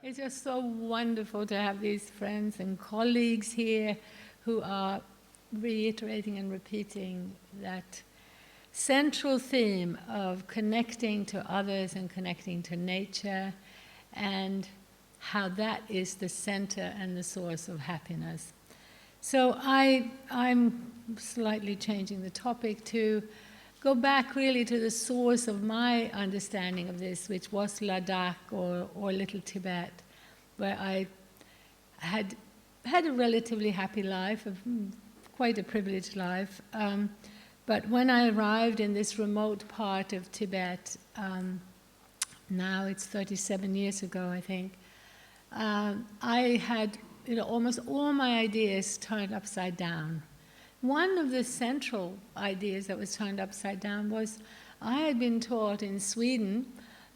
It's just so wonderful to have these friends and colleagues here who are reiterating and repeating that central theme of connecting to others and connecting to nature, and how that is the center and the source of happiness. So I'm slightly changing the topic to go back really to the source of my understanding of this, which was Ladakh or Little Tibet, where I had a relatively happy life, quite a privileged life. But when I arrived in this remote part of Tibet, now it's 37 years ago, I think, I had almost all my ideas turned upside down. One of the central ideas that was turned upside down was I had been taught in Sweden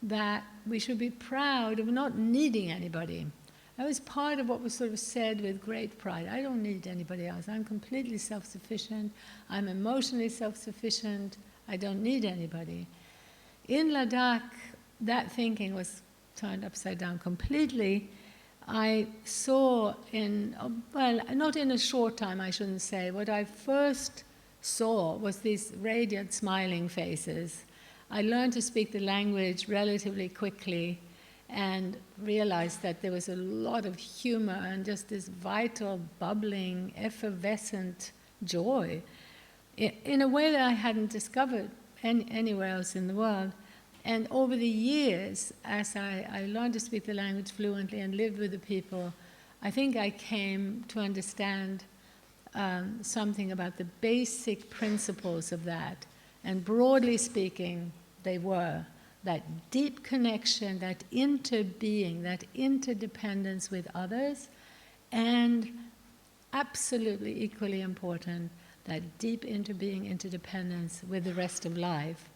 that we should be proud of not needing anybody. That was part of what was sort of said with great pride. I don't need anybody else. I'm completely self-sufficient. I'm emotionally self-sufficient. I don't need anybody. In Ladakh, that thinking was turned upside down completely. I saw well, not in a short time, I shouldn't say. What I first saw was these radiant, smiling faces. I learned to speak the language relatively quickly and realized that there was a lot of humor and just this vital, bubbling, effervescent joy in a way that I hadn't discovered anywhere else in the world. And over the years, as I learned to speak the language fluently and lived with the people, I think I came to understand something about the basic principles of that. And broadly speaking, they were that deep connection, that interbeing, that interdependence with others, and absolutely equally important, that deep interbeing, interdependence with the rest of life.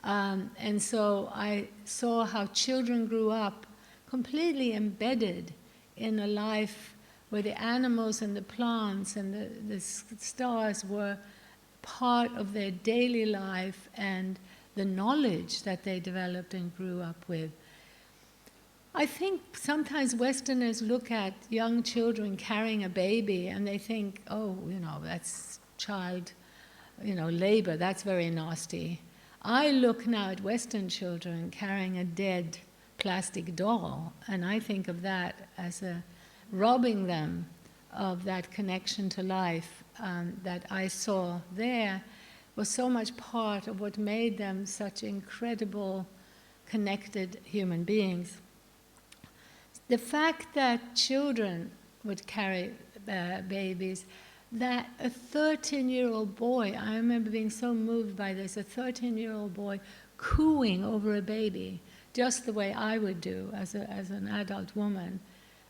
And so I saw how children grew up completely embedded in a life where the animals and the plants and the stars were part of their daily life and the knowledge that they developed and grew up with. I think sometimes Westerners look at young children carrying a baby and they think, oh, that's child, labor, that's very nasty. I look now at Western children carrying a dead plastic doll, and I think of that as robbing them of that connection to life that I saw there was so much part of what made them such incredible, connected human beings. The fact that children would carry babies, that a 13-year-old boy, I remember being so moved by this, a 13-year-old boy cooing over a baby, just the way I would do as an adult woman.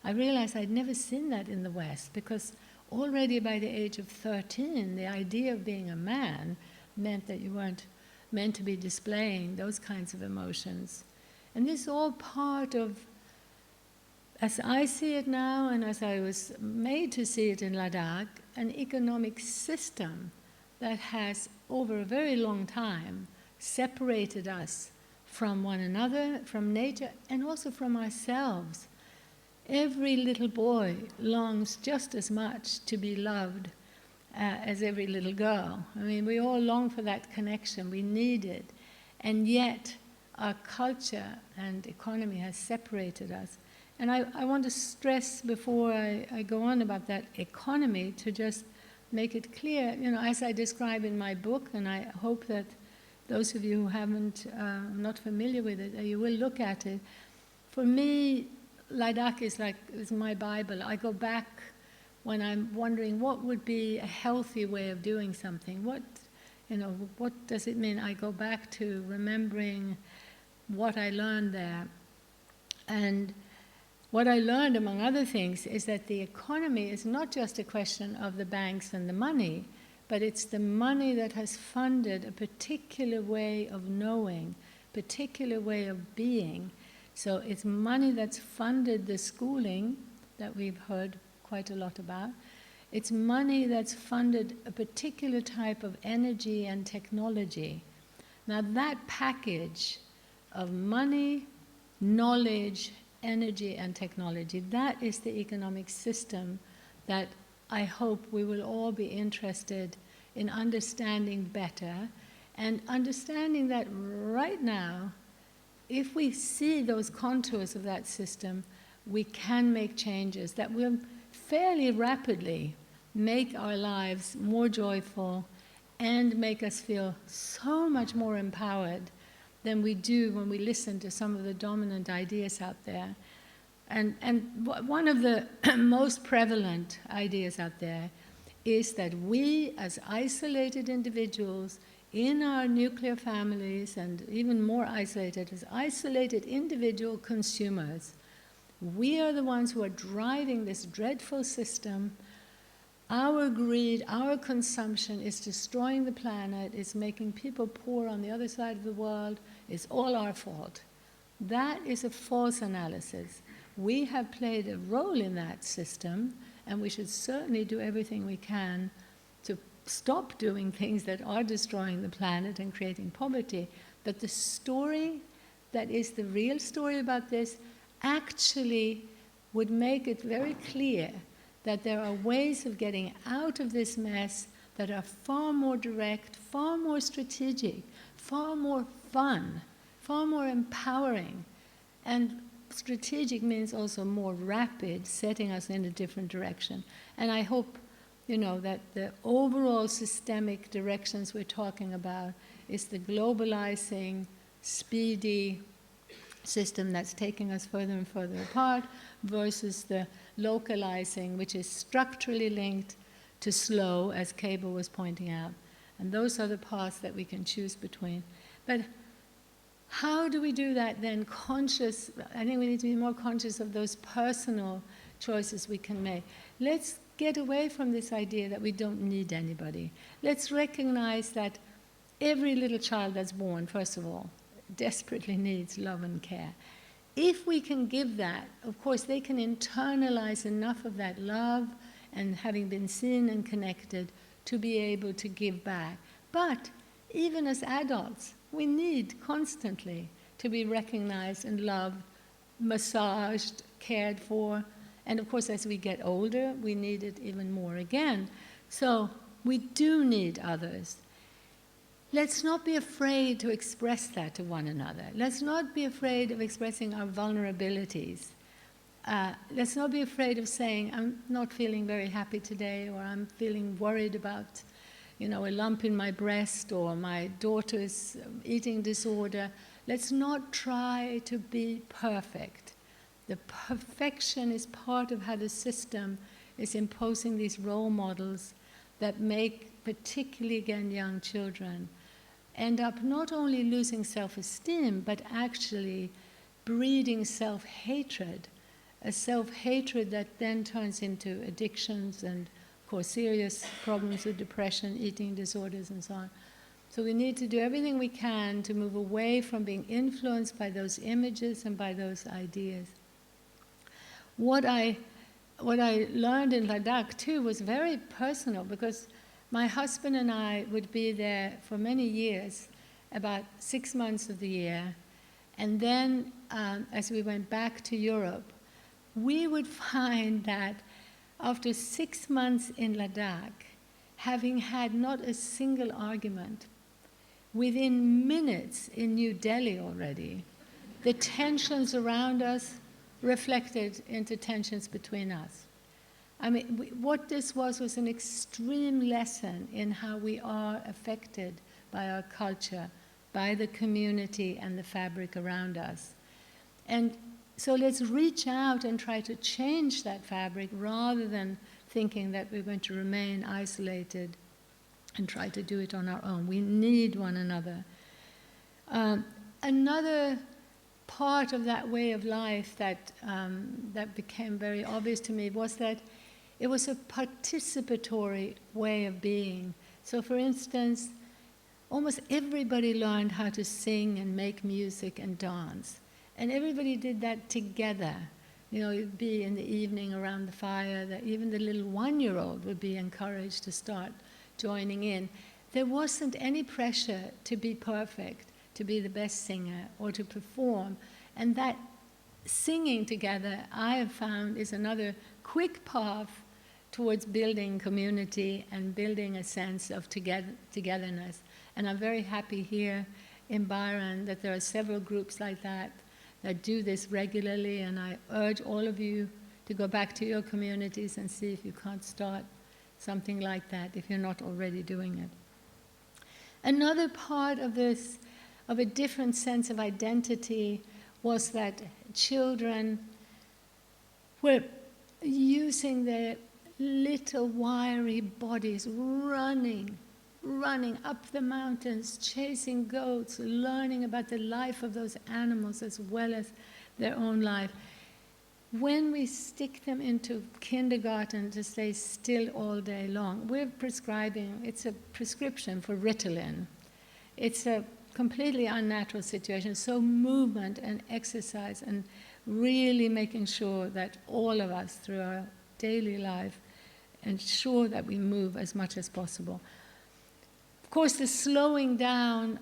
I realized I'd never seen that in the West, because already by the age of 13, the idea of being a man meant that you weren't meant to be displaying those kinds of emotions. And this is all part of, as I see it now, and as I was made to see it in Ladakh, an economic system that has, over a very long time, separated us from one another, from nature, and also from ourselves. Every little boy longs just as much to be loved as every little girl. I mean, we all long for that connection. We need it. And yet, our culture and economy has separated us. And I want to stress before I go on about that economy, to just make it clear, as I describe in my book, and I hope that those of you who not familiar with it, you will look at it. For me, Ladakh is my Bible. I go back when I'm wondering what would be a healthy way of doing something. What does it mean? I go back to remembering what I learned there. And what I learned, among other things, is that the economy is not just a question of the banks and the money, but it's the money that has funded a particular way of knowing, particular way of being. So it's money that's funded the schooling that we've heard quite a lot about. It's money that's funded a particular type of energy and technology. Now that package of money, knowledge, energy and technology. That is the economic system that I hope we will all be interested in understanding better, and understanding that right now, if we see those contours of that system, we can make changes that will fairly rapidly make our lives more joyful and make us feel so much more empowered than we do when we listen to some of the dominant ideas out there. And one of the most prevalent ideas out there is that we, as isolated individuals in our nuclear families, and even more isolated, as isolated individual consumers, we are the ones who are driving this dreadful system. Our greed, our consumption is destroying the planet, is making people poor on the other side of the world. It's all our fault. That is a false analysis. We have played a role in that system, and we should certainly do everything we can to stop doing things that are destroying the planet and creating poverty. But the story that is the real story about this actually would make it very clear that there are ways of getting out of this mess that are far more direct, far more strategic, far more fun, far more empowering. And strategic means also more rapid, setting us in a different direction. And I hope, that the overall systemic directions we're talking about is the globalizing, speedy system that's taking us further and further apart versus the localizing, which is structurally linked to slow, as Cable was pointing out. And those are the paths that we can choose between. But how do we do that then conscious? I think we need to be more conscious of those personal choices we can make. Let's get away from this idea that we don't need anybody. Let's recognize that every little child that's born, first of all, desperately needs love and care. If we can give that, of course, they can internalize enough of that love and having been seen and connected to be able to give back. But even as adults, we need constantly to be recognized and loved, massaged, cared for. And of course, as we get older, we need it even more again. So we do need others. Let's not be afraid to express that to one another. Let's not be afraid of expressing our vulnerabilities. Let's not be afraid of saying, I'm not feeling very happy today, or I'm feeling worried about, a lump in my breast, or my daughter's eating disorder. Let's not try to be perfect. The perfection is part of how the system is imposing these role models that make, particularly again, young children, end up not only losing self-esteem, but actually breeding self-hatred, a self-hatred that then turns into addictions and, of course, serious problems with depression, eating disorders, and so on. So we need to do everything we can to move away from being influenced by those images and by those ideas. What I learned in Ladakh, too, was very personal, because my husband and I would be there for many years, about 6 months of the year. And then, as we went back to Europe, we would find that after 6 months in Ladakh, having had not a single argument, within minutes in New Delhi already, the tensions around us reflected into tensions between us. I mean, what this was an extreme lesson in how we are affected by our culture, by the community and the fabric around us. And so let's reach out and try to change that fabric rather than thinking that we're going to remain isolated and try to do it on our own. We need one another. Another part of that way of life that became very obvious to me was that it was a participatory way of being. So for instance, almost everybody learned how to sing and make music and dance. And everybody did that together. It'd be in the evening around the fire that even the little 1-year-old would be encouraged to start joining in. There wasn't any pressure to be perfect, to be the best singer, or to perform. And that singing together, I have found, is another quick path towards building community and building a sense of togetherness. And I'm very happy here in Byron that there are several groups like that that do this regularly, and I urge all of you to go back to your communities and see if you can't start something like that if you're not already doing it. Another part of this, of a different sense of identity, was that children were using their little wiry bodies, running up the mountains, chasing goats, learning about the life of those animals as well as their own life. When we stick them into kindergarten to stay still all day long, we're prescribing, it's a prescription for Ritalin. It's a completely unnatural situation. So movement and exercise and really making sure that all of us through our daily life ensure that we move as much as possible. Of course, the slowing down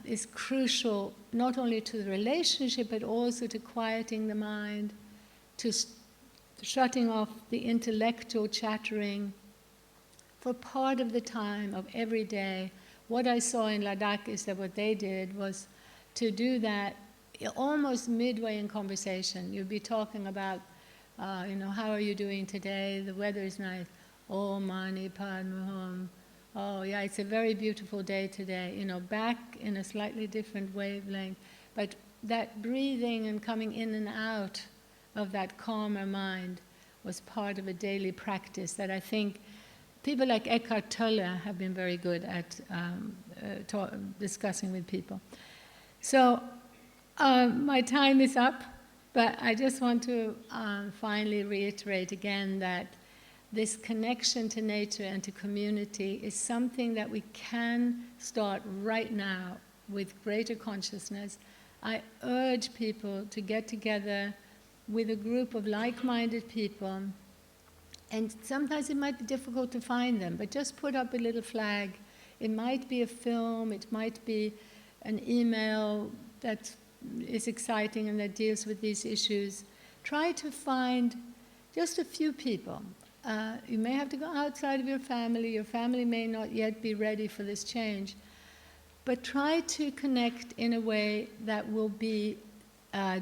is crucial not only to the relationship but also to quieting the mind, to shutting off the intellectual chattering. For part of the time of every day, what I saw in Ladakh is that what they did was to do that almost midway in conversation. You'd be talking about, how are you doing today? The weather is nice. Oh, mani padme hum. Oh, yeah, it's a very beautiful day today. Back in a slightly different wavelength. But that breathing and coming in and out of that calmer mind was part of a daily practice that I think people like Eckhart Tolle have been very good at discussing with people. So my time is up, but I just want to finally reiterate again that this connection to nature and to community is something that we can start right now with greater consciousness. I urge people to get together with a group of like-minded people, and sometimes it might be difficult to find them, but just put up a little flag. It might be a film, it might be an email that is exciting and that deals with these issues. Try to find just a few people. You may have to go outside of your family may not yet be ready for this change, but try to connect in a way that will be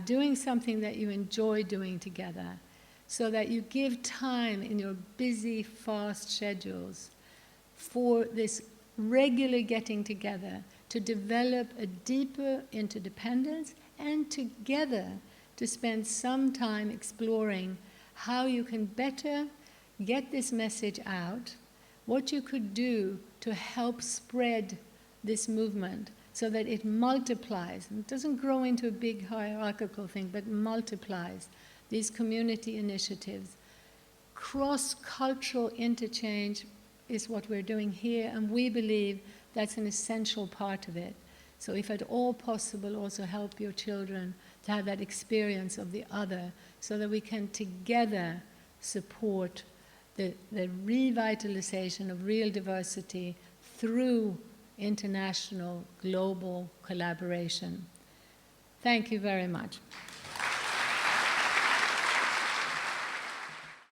doing something that you enjoy doing together, so that you give time in your busy, fast schedules for this regular getting together to develop a deeper interdependence, and together to spend some time exploring how you can better get this message out, what you could do to help spread this movement so that it multiplies. And it doesn't grow into a big hierarchical thing, but multiplies these community initiatives. Cross-cultural interchange is what we're doing here, and we believe that's an essential part of it. So if at all possible, also help your children to have that experience of the other, so that we can together support the revitalization of real diversity through international, global collaboration. Thank you very much.